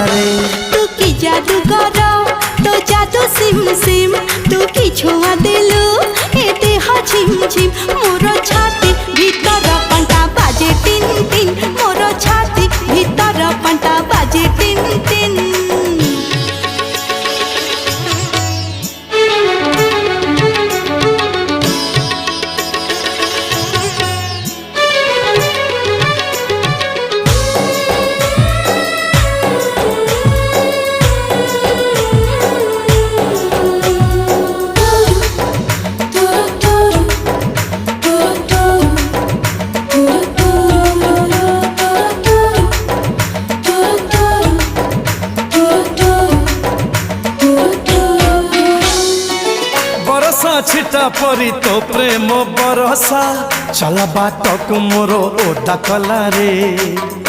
तू की जादू करो तो जादू सिम सिम तू की छुआ दिलु ए देह झिम झिम मोर छाती भीतर पंटा बाजे टिन टिन मोर छाती भीतर पंटा बाजे टिन टिन छिटा परी तो प्रेम बरसा चला बाटक मोर ओदा कला रे।